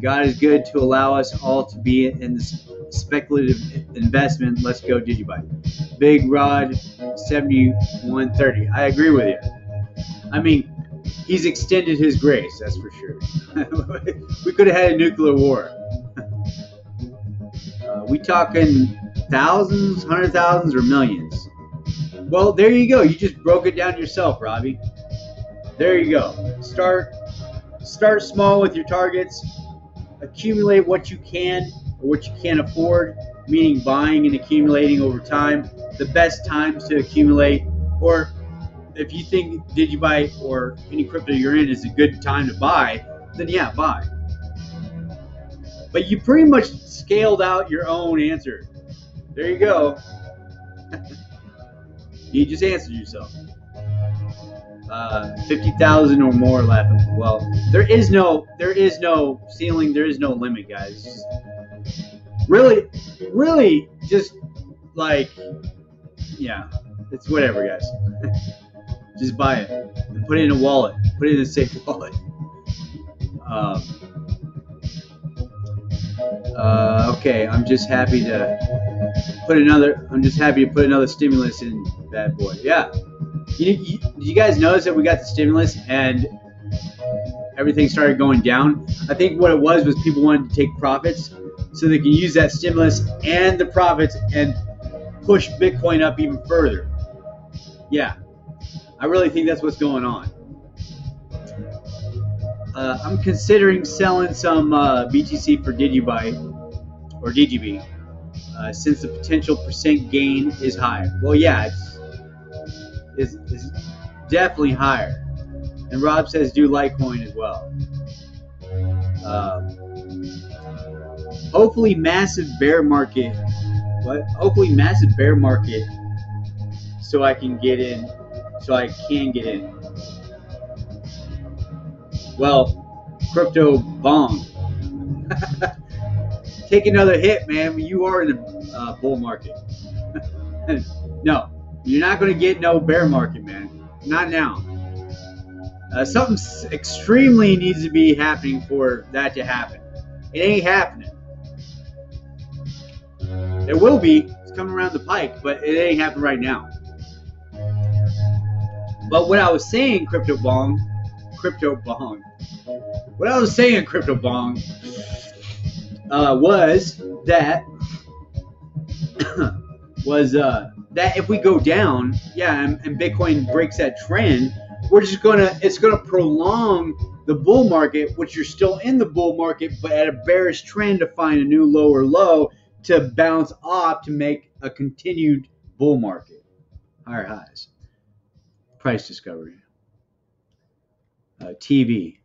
God is good to allow us all to be in this speculative investment. Let's go DigiByte. Big Rod 7130. I agree with you. I mean, he's extended his grace, that's for sure. We could have had a nuclear war. We talking thousands, 100,000s, or millions? Well, there you go. You just broke it down yourself, Robbie. There you go. Start small with your targets. Accumulate what you can or what you can't afford, meaning buying and accumulating over time. The best times to accumulate, or if you think DigiByte or any crypto you're in is a good time to buy, then yeah, buy. But you pretty much scaled out your own answer. There you go. You just answered yourself. 50,000 or more left. Well, there is no ceiling. There is no limit, guys. Really, just like, yeah, it's whatever, guys. Just buy it and put it in a wallet. Put it in a safe wallet. Okay, I'm just happy to put another stimulus in bad boy. Yeah. Did you guys notice that we got the stimulus and everything started going down? I think what it was people wanted to take profits so they can use that stimulus and the profits and push Bitcoin up even further. Yeah, I really think that's what's going on. I'm considering selling some BTC for DigiByte or DigiB since the potential percent gain is higher. Well, yeah, it's definitely higher. And Rob says do Litecoin as well. Hopefully massive bear market. What? Hopefully massive bear market so I can get in. Well, crypto bong. Take another hit, man. You are in a bull market. No, you're not going to get no bear market, man. Not now. Something extremely needs to be happening for that to happen. It ain't happening. It will be. It's coming around the pike, but it ain't happening right now. But what I was saying, crypto bong. What I was saying, crypto bong, was that that if we go down, yeah, and Bitcoin breaks that trend, it's gonna prolong the bull market, which you're still in the bull market, but at a bearish trend to find a new lower low to bounce off to make a continued bull market, higher highs, price discovery, TV.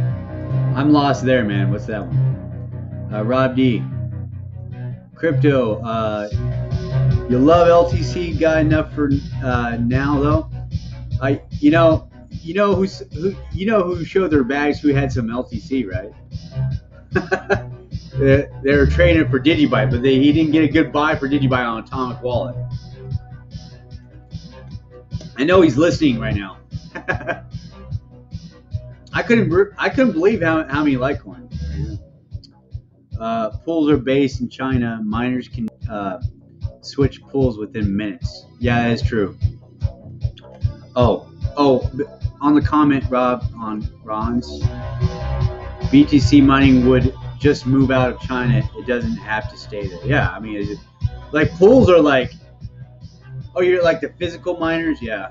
I'm lost there, man. What's that one? Rob D. Crypto. You love LTC guy enough for now though. You know who showed their bags who had some LTC, right? They were trading for DigiByte, but he didn't get a good buy for DigiByte on Atomic Wallet. I know he's listening right now. I couldn't believe how many Litecoin. Pools are based in China. Miners can switch pools within minutes. Yeah, that is true. Oh, on the comment, Rob, on Ron's, BTC mining would just move out of China. It doesn't have to stay there. Yeah, I mean, like pools are like, oh, you're like the physical miners? Yeah.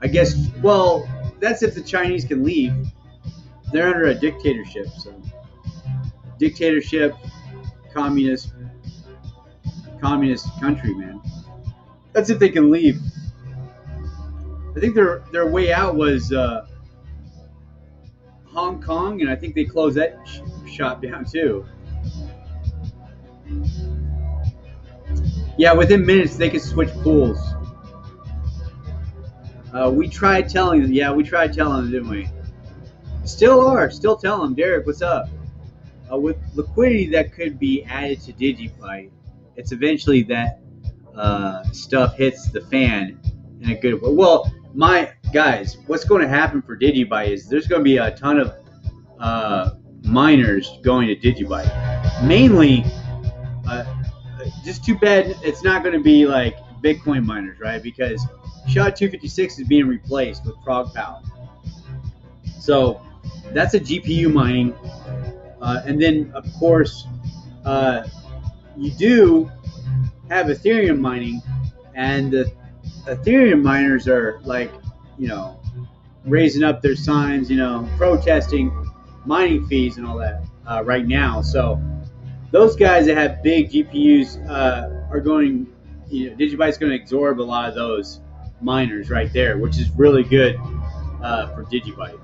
I guess, well, that's if the Chinese can leave. They're under a dictatorship, so. Dictatorship, communist country, man. That's if they can leave. I think their way out was Hong Kong, and I think they closed that shop down too. Yeah, within minutes they can switch pools. We tried telling them. Yeah, we tried telling them, didn't we? Still telling them. Derek, what's up? With liquidity that could be added to DigiByte, it's eventually that stuff hits the fan in a good way. Well, my guys, what's going to happen for DigiByte is there's going to be a ton of miners going to DigiByte. Mainly, just too bad it's not going to be like Bitcoin miners, right? Because SHA-256 is being replaced with ProgPow. So that's a GPU mining. And then, of course, you do have Ethereum mining, and the Ethereum miners are like, raising up their signs, protesting mining fees and all that right now. So those guys that have big GPUs are going, DigiByte's going to absorb a lot of those miners right there, which is really good for DigiByte.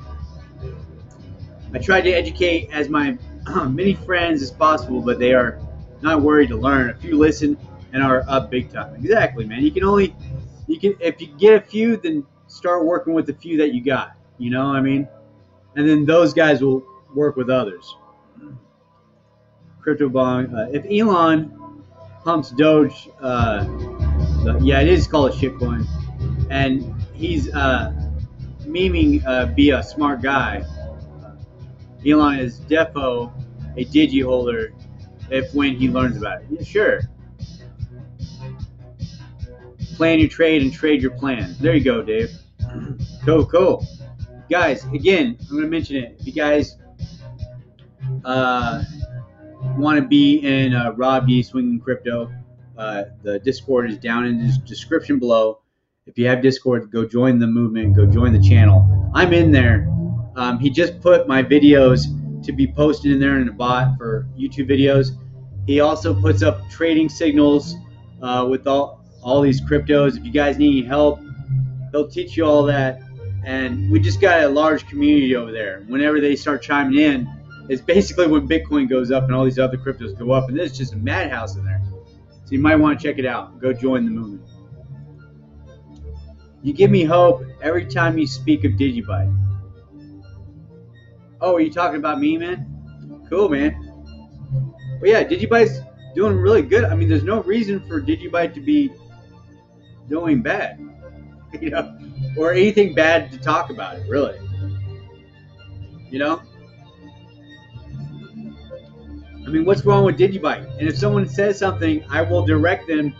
I tried to educate as many friends as possible, but they are not worried to learn. A few listen and are up big time. Exactly, man. If you get a few, then start working with the few that you got. You know what I mean? And then those guys will work with others. Crypto bong. If Elon pumps Doge, yeah, it is called a shitcoin, and he's memeing be a smart guy. Elon is defo a digi holder when he learns about it. Yeah, sure. Plan your trade and trade your plan. There you go, Dave. Cool. Guys, again, I'm going to mention it. If you guys want to be in Rob D Swinging Crypto, the Discord is down in the description below. If you have Discord, go join the movement. Go join the channel. I'm in there. He just put my videos to be posted in there in a bot for YouTube videos. He also puts up trading signals with all these cryptos. If you guys need any help, he'll teach you all that. And we just got a large community over there. Whenever they start chiming in, it's basically when Bitcoin goes up and all these other cryptos go up. And there's just a madhouse in there. So you might want to check it out. Go join the movement. You give me hope every time you speak of DigiByte. Oh, are you talking about me, man? Cool, man. Well, yeah, DigiByte's doing really good. I mean, there's no reason for DigiByte to be doing bad, or anything bad to talk about it, really. I mean, what's wrong with DigiByte? And if someone says something, I will direct them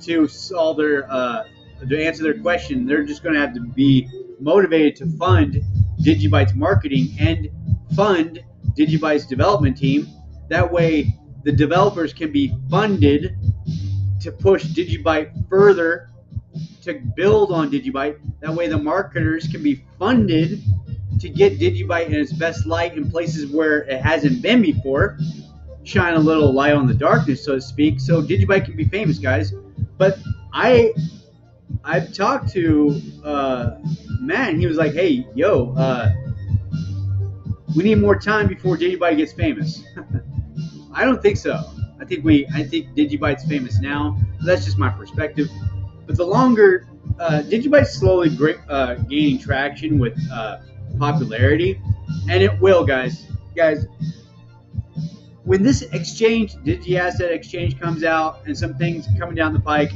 to solve to answer their question. They're just going to have to be motivated to fund DigiByte's marketing and fund DigiByte's development team. That way, the developers can be funded to push DigiByte further, to build on DigiByte. That way, the marketers can be funded to get DigiByte in its best light in places where it hasn't been before. Shine a little light on the darkness, so to speak, so DigiByte can be famous, guys. But I've talked to Matt, and he was like, "Hey, we need more time before DigiByte gets famous." I don't think so. I think DigiByte's famous now. That's just my perspective. But the longer DigiByte's slowly gaining traction with popularity, and it will, guys. When this exchange, DigiAsset exchange, comes out and some things coming down the pike,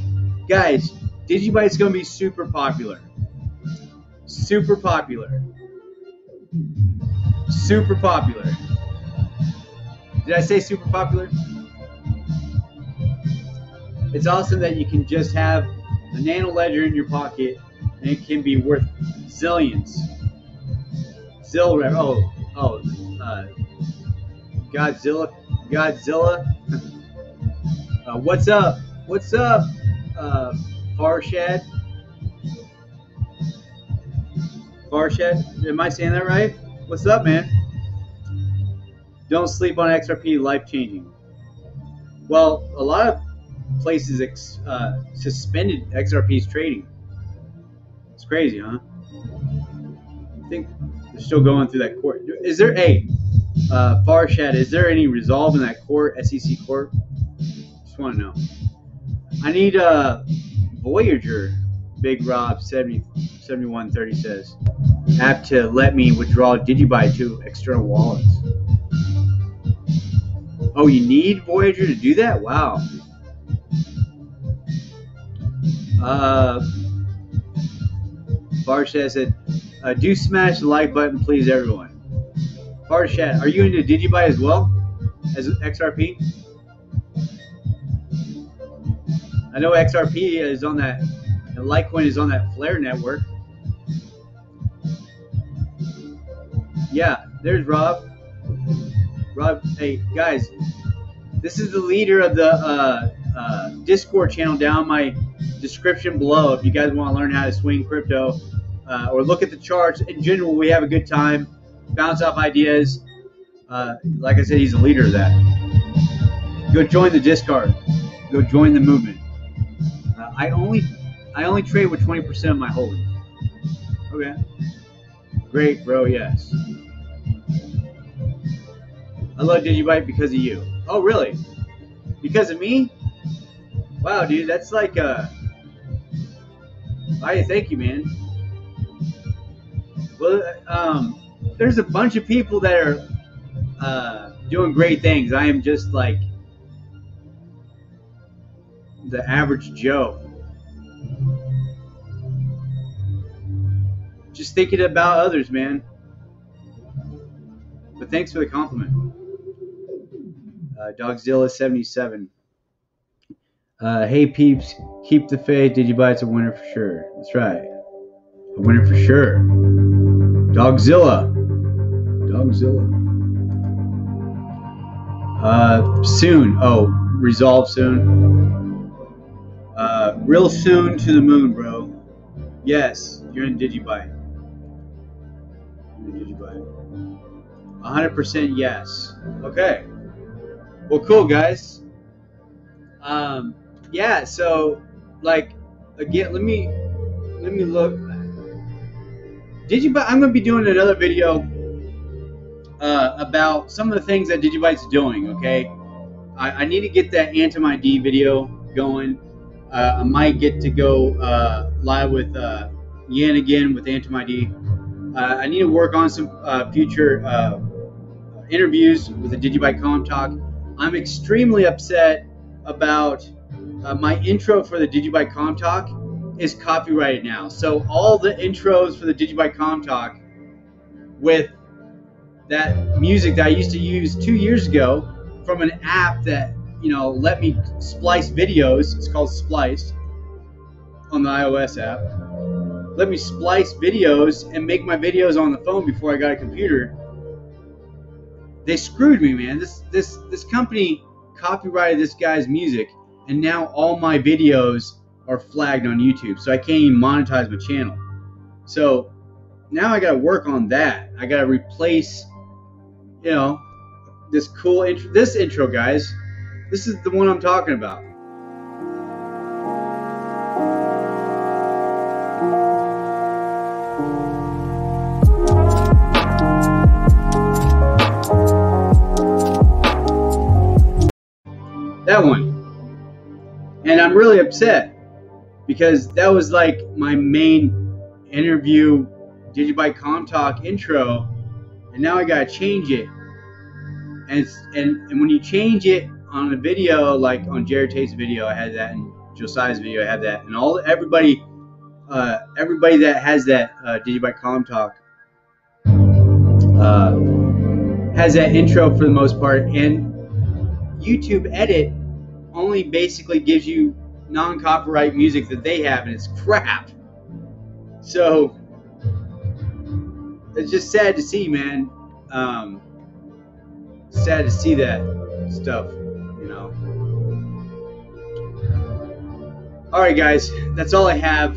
guys, DigiByte's going to be super popular. Super popular. Super popular. Did I say super popular? It's awesome that you can just have a nano ledger in your pocket and it can be worth zillions. Godzilla. What's up? Farshad? Am I saying that right? What's up, man? Don't sleep on XRP, life-changing. Well, a lot of places suspended XRP's trading. It's crazy, huh? I think they're still going through that court. Is there Farshad, is there any resolve in that court, SEC court? want to know. I need a Voyager. Big Rob 7130 says app to let me withdraw DigiByte to external wallets. Oh, you need Voyager to do that? Wow. Barshat said, do smash the like button, please, everyone. Barshat, are you into DigiByte as well as XRP? I know XRP is on that, and Litecoin is on that Flare network. Yeah, there's Rob. Rob, hey, guys, this is the leader of the Discord channel down my description below. If you guys want to learn how to swing crypto or look at the charts in general, we have a good time, bounce off ideas. Like I said, he's the leader of that. Go join the Discord. Go join the movement. I only trade with 20% of my holdings. Okay. Great, bro. Yes. I love DigiByte because of you. Oh, really? Because of me? Wow, dude, that's like thank you, man. Well, there's a bunch of people that are doing great things. I am just like the average Joe. Just thinking about others, man. But thanks for the compliment. Dogzilla77. Hey peeps, keep the faith. DigiByte's a winner for sure. That's right. A winner for sure. Dogzilla. Soon. Oh, resolve soon. Real soon to the moon, bro. Yes, you're in DigiByte. 100% yes. Okay. Well, cool, guys. Yeah. So, like, again, let me look. DigiByte. I'm gonna be doing another video about some of the things that DigiByte's doing. Okay. I need to get that Anti-ID video going. I might get to go live with Yan again with Anti-ID. I need to work on some future interviews with the DigiByte Calm Talk. I'm extremely upset about my intro for the DigiByte Calm Talk is copyrighted now. So all the intros for the DigiByte Calm Talk with that music that I used to use 2 years ago from an app that, you know, let me splice videos. It's called Splice on the iOS app. Let me splice videos and make my videos on the phone before I got a computer. They screwed me, man. This company copyrighted this guy's music, and now all my videos are flagged on YouTube, so I can't even monetize my channel. So now I got to work on that. I got to replace, you know, this cool intro. This intro, guys. This is the one I'm talking about. That one. And I'm really upset because that was like my main interview DigiByte Calm Talk intro, and now I gotta change it. And when you change it on a video, like on Jared Tate's video, I had that, and Josiah's video, I had that, and everybody that has that DigiByte Calm Talk has that intro for the most part, and YouTube Edit only basically gives you non-copyright music that they have, and it's crap. So it's just sad to see, man. Sad to see that stuff, you know. All right, guys, that's all I have.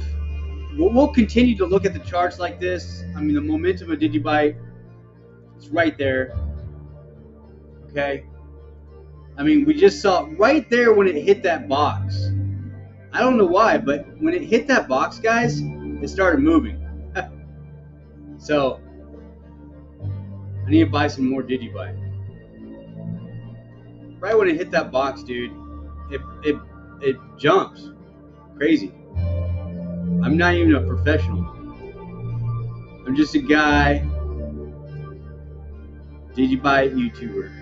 We'll continue to look at the charts like this. I mean, the momentum of DigiByte, it's right there. Okay. I mean, we just saw right there when it hit that box. I don't know why, but when it hit that box, guys, it started moving. So I need to buy some more DigiByte. Right when it hit that box, dude, it jumps. Crazy. I'm not even a professional. I'm just a guy, DigiByte YouTuber.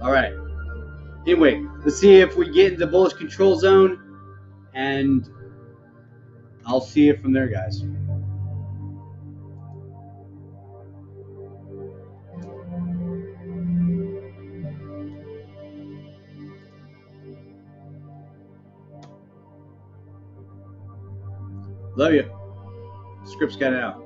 All right. Anyway, let's see if we get into the bullish control zone, and I'll see it from there, guys. Love you. Script's got it out.